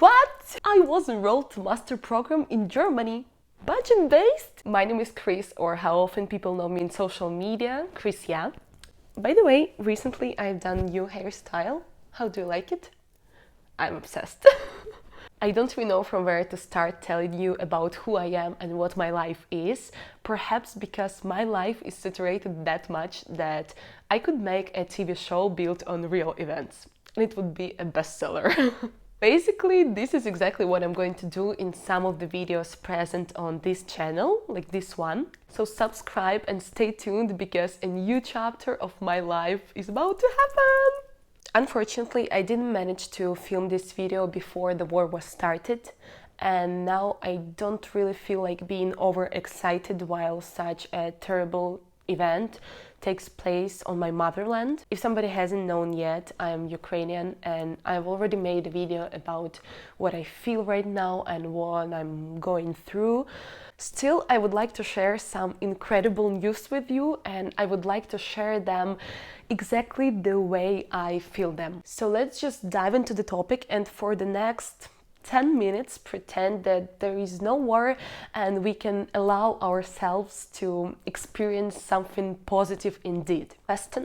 What? I was enrolled to master program in Germany. Budget-based? My name is Chris, or how often people know me in social media, Chris, yeah. By the way, recently I've done new hairstyle. How do you like it? I'm obsessed. I don't really know from where to start telling you about who I am and what my life is, perhaps because my life is saturated that much that I could make a TV show built on real events, and it would be a bestseller. Basically, this is exactly what I'm going to do in some of the videos present on this channel, like this one. So subscribe and stay tuned because a new chapter of my life is about to happen! Unfortunately, I didn't manage to film this video before the war was started, and now I don't really feel like being overexcited while such a terrible event takes place on my motherland. If somebody hasn't known yet, I am Ukrainian and I've already made a video about what I feel right now and what I'm going through. Still, I would like to share some incredible news with you, and I would like to share them exactly the way I feel them. So let's just dive into the topic, and for the next 10 minutes pretend that there is no war and we can allow ourselves to experience something positive indeed. At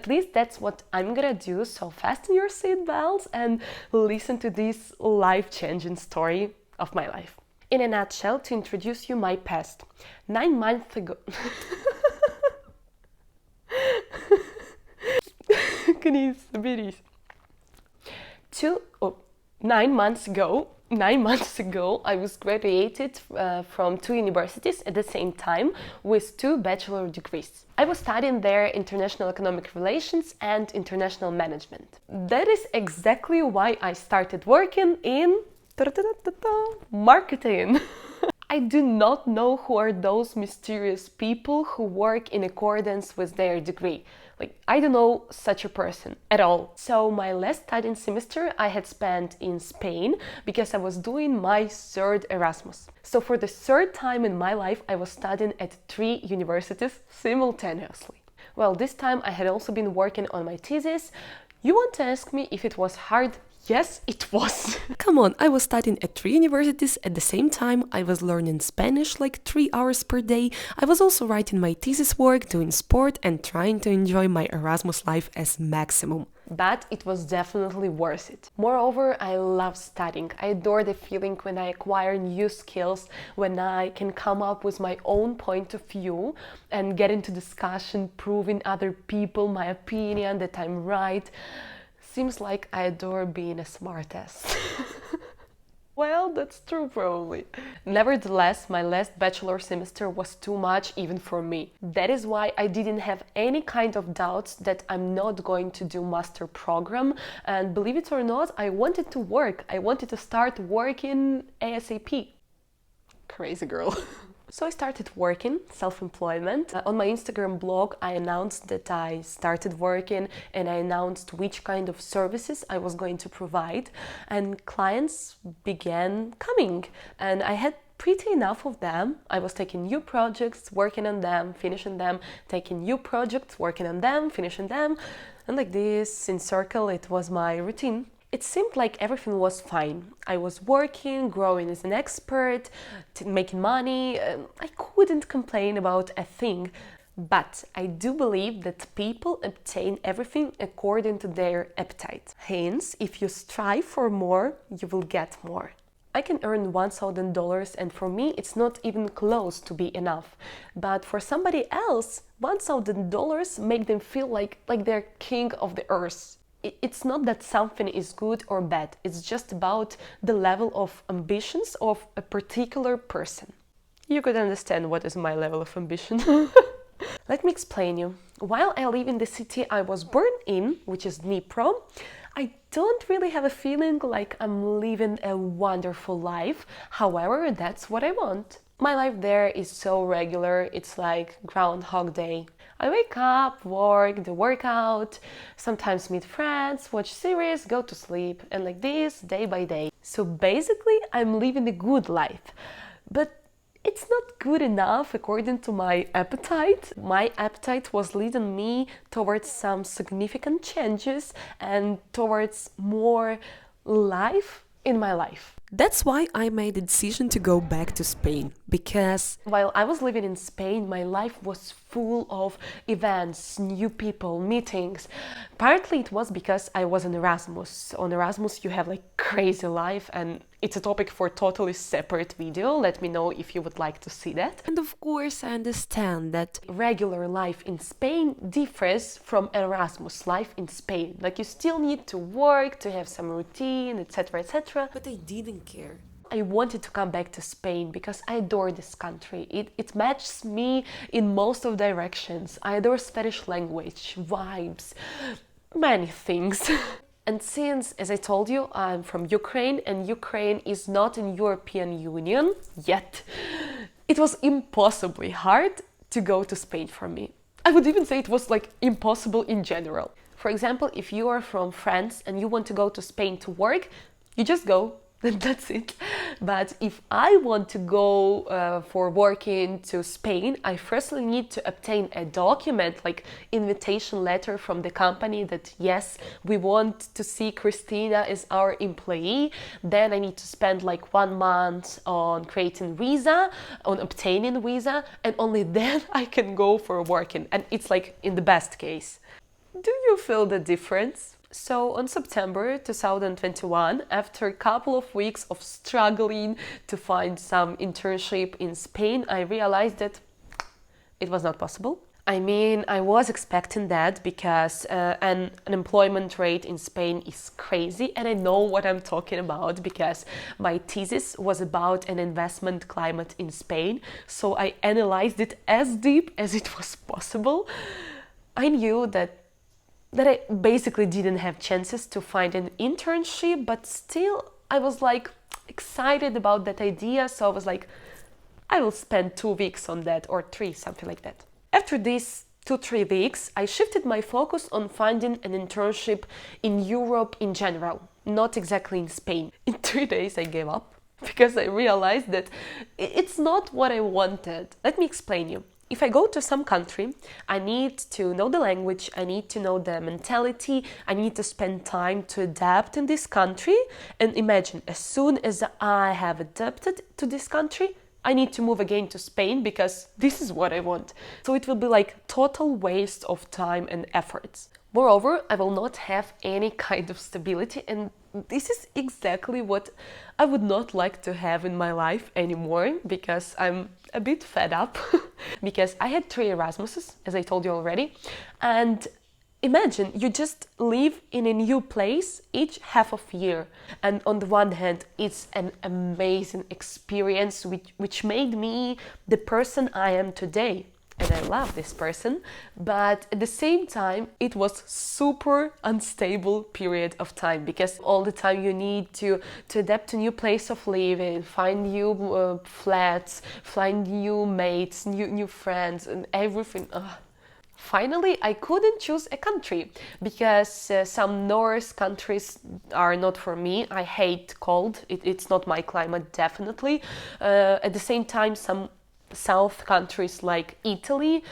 least that's what I'm gonna do, so fasten your seatbelts and listen to this life-changing story of my life. In a nutshell, to introduce you my past. 9 months ago... Nine months ago, I was graduated from 2 universities at the same time with 2 bachelor degrees. I was studying there international economic relations and international management. That is exactly why I started working in marketing. I do not know who are those mysterious people who work in accordance with their degree. Like, I don't know such a person at all. So my last studying semester I had spent in Spain because I was doing my 3rd Erasmus. So for the 3rd time in my life I was studying at 3 universities simultaneously. Well, this time I had also been working on my thesis. You want to ask me if it was hard? Yes, it was. Come on, I was studying at 3 universities at the same time. I was learning Spanish like 3 hours per day. I was also writing my thesis work, doing sport and trying to enjoy my Erasmus life as maximum. But it was definitely worth it. Moreover, I love studying. I adore the feeling when I acquire new skills, when I can come up with my own point of view and get into discussion, proving other people my opinion that I'm right. Seems like I adore being a smartass. Well, that's true probably. Nevertheless, my last bachelor semester was too much even for me. That is why I didn't have any kind of doubts that I'm not going to do master program, and believe it or not, I wanted to work. I wanted to start working ASAP. Crazy girl. So I started working, self-employment. On my Instagram blog, I announced that I started working and I announced which kind of services I was going to provide, and clients began coming, and I had pretty enough of them. I was taking new projects, working on them, finishing them, taking new projects, working on them, finishing them, and like this, in circle, it was my routine. It seemed like everything was fine. I was working, growing as an expert, making money. I couldn't complain about a thing. But I do believe that people obtain everything according to their appetite. Hence, if you strive for more, you will get more. I can earn $1,000 and for me it's not even close to be enough. But for somebody else, $1,000 make them feel like they're king of the earth. It's not that something is good or bad, it's just about the level of ambitions of a particular person. You could understand what is my level of ambition. Let me explain you. While I live in the city I was born in, which is Dnipro, I don't really have a feeling like I'm living a wonderful life. However, that's what I want. My life there is so regular, it's like Groundhog Day. I wake up, work, do workout, sometimes meet friends, watch series, go to sleep, and like this, day by day. So basically, I'm living a good life. But it's not good enough according to my appetite. My appetite was leading me towards some significant changes and towards more life in my life. That's why I made the decision to go back to Spain, because While I was living in Spain, my life was full of events, new people, meetings. Partly it was because I was in Erasmus. On Erasmus, you have like crazy life, and it's a topic for a totally separate video. Let me know if you would like to see that. and of course I understand that Regular life in Spain differs from Erasmus life in Spain. Like you still need to work, to have some routine, etc., etc. but I didn't care. I wanted to come back to Spain because I adore this country. It matches me in most of directions. I adore Spanish language, vibes, many things. And since, as I told you, I'm from Ukraine and Ukraine is not in European Union yet, it was impossibly hard to go to Spain for me. I would even say it was like impossible in general. For example, if you are from France and you want to go to Spain to work, you just go. That's it. But if I want to go for working to Spain, I firstly need to obtain a document, like invitation letter from the company that yes, we want to see Christina as our employee. Then I need to spend like 1 month on creating visa, on obtaining visa, and only then I can go for working. And it's like in the best case. Do you feel the difference? So on September 2021, after a couple of weeks of struggling to find some internship in Spain, I realized that it was not possible. I mean, I was expecting that because an unemployment rate in Spain is crazy, and I know what I'm talking about because my thesis was about an investment climate in Spain, so I analyzed it as deep as it was possible. I knew that I basically didn't have chances to find an internship, but still I was like excited about that idea, so I was like, I will spend 2 weeks on that, or 3, something like that. After these 2-3 weeks, I shifted my focus on finding an internship in Europe in general, not exactly in Spain. In 3 days I gave up because I realized that it's not what I wanted. Let me explain you. If I go to some country, I need to know the language, I need to know the mentality, I need to spend time to adapt in this country. And imagine, as soon as I have adapted to this country, I need to move again to Spain because this is what I want. So it will be like total waste of time and efforts. Moreover, I will not have any kind of stability, and this is exactly what I would not like to have in my life anymore because I'm a bit fed up because I had 3 Erasmuses, as I told you already, and imagine you just live in a new place each half of year, and on the one hand it's an amazing experience which made me the person I am today. And I love this person, but at the same time, it was super unstable period of time because all the time you need to adapt to new place of living, find new flats, find new mates, new friends, and everything. Finally, I couldn't choose a country because some North countries are not for me. I hate cold. It's not my climate, definitely. At the same time, some South countries like Italy,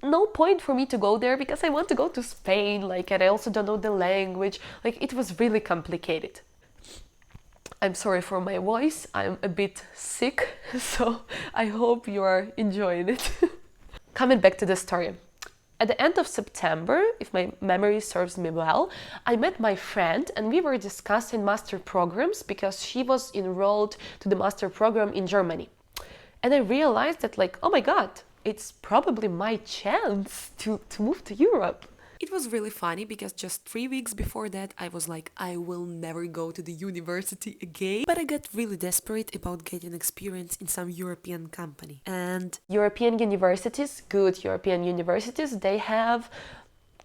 no point for me to go there because I want to go to Spain, like, and I also don't know the language. Like, it was really complicated. I'm sorry for my voice, I'm a bit sick, so I hope you are enjoying it. Coming back to the story. At the end of September, if my memory serves me well, I met my friend and we were discussing master programs because she was enrolled to the master program in Germany. And I realized that, like, oh my god, it's probably my chance to move to Europe. it was really funny because just 3 weeks before that I was like, I will never go to the university again. But I got really desperate about getting experience in some European company. And European universities, good European universities, they have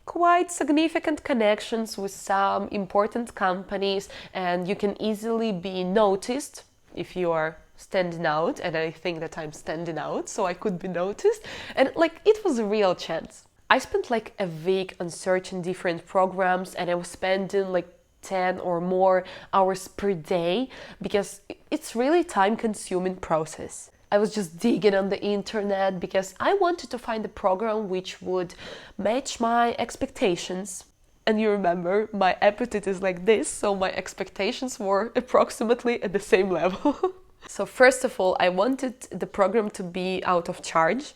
quite significant connections with some important companies, and you can easily be noticed if you are standing out, and I think that I'm standing out, so I could be noticed, and like it was a real chance. I spent like a week on searching different programs, and I was spending like 10 or more hours per day because it's really time-consuming process. I was just digging on the internet because I wanted to find a program which would match my expectations. And you remember, my appetite is like this, so my expectations were approximately at the same level. So first of all, I wanted the program to be out of charge,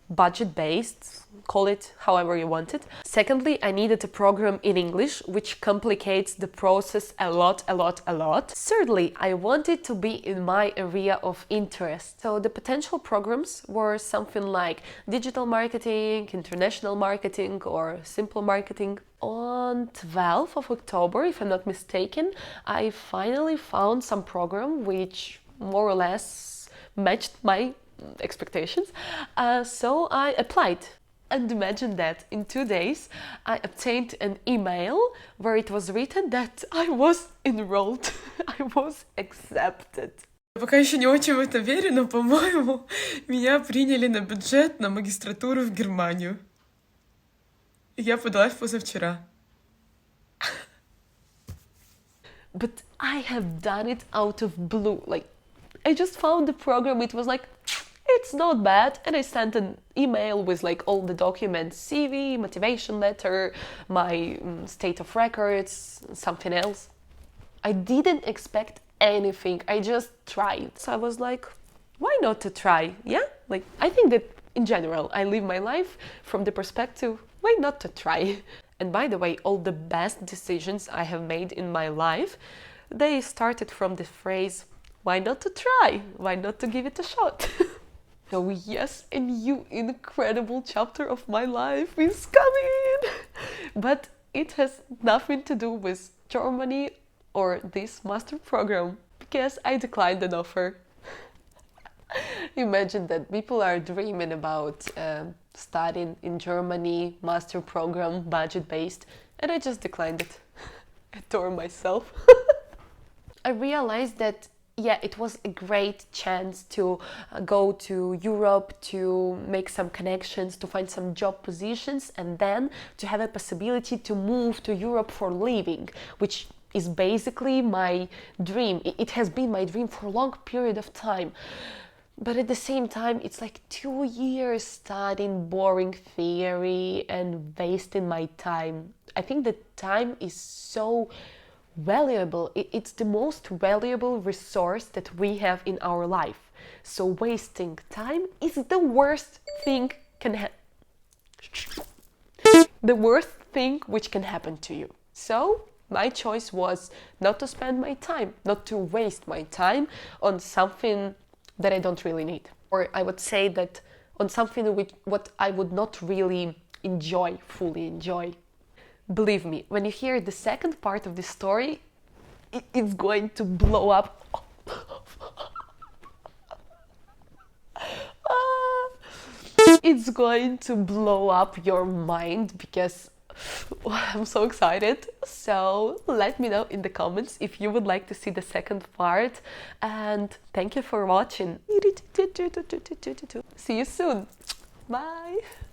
budget-based, call it however you want it. Secondly, I needed a program in English, which complicates the process a lot. Thirdly, I wanted to be in my area of interest. So the potential programs were something like digital marketing, international marketing, or simple marketing. On 12th of October, if I'm not mistaken, I finally found some program which more or less matched my expectations. So I applied. And imagine that in 2 days I obtained an email where it was written that I was enrolled. I was accepted. Пока еще не очень в это верю, но, по-моему, меня приняли на бюджет на магистратуру в Германию. Я подалась позавчера. But I have done it out of blue. Like, I just found the program, it was like, it's not bad, and I sent an email with like all the documents, CV, motivation letter, my state of records, something else. I didn't expect anything, I just tried. So I was like, why not to try? Yeah, like I think that in general I live my life from the perspective, why not to try? And by the way, all the best decisions I have made in my life, they started from the phrase, why not to try? Why not to give it a shot? So yes, a new incredible chapter of my life is coming! But it has nothing to do with Germany or this master program, because I declined an offer. Imagine that people are dreaming about studying in Germany, master program, budget-based, and I just declined it. I tore myself. I realized that yeah, it was a great chance to go to Europe, to make some connections, to find some job positions, and then to have a possibility to move to Europe for living, which is basically my dream. It has been my dream for a long period of time. But at the same time, it's like 2 years studying boring theory and wasting my time. I think that time is so valuable. It's the most valuable resource that we have in our life. So wasting time is the worst thing the worst thing which can happen to you. So my choice was not to spend my time, not to waste my time on something that I don't really need. Or I would say that on something which what I would not really enjoy, fully enjoy. Believe me, when you hear the second part of the story, it's going to blow up. It's going to blow up your mind because I'm so excited. So let me know in the comments if you would like to see the second part. And thank you for watching. See you soon. Bye.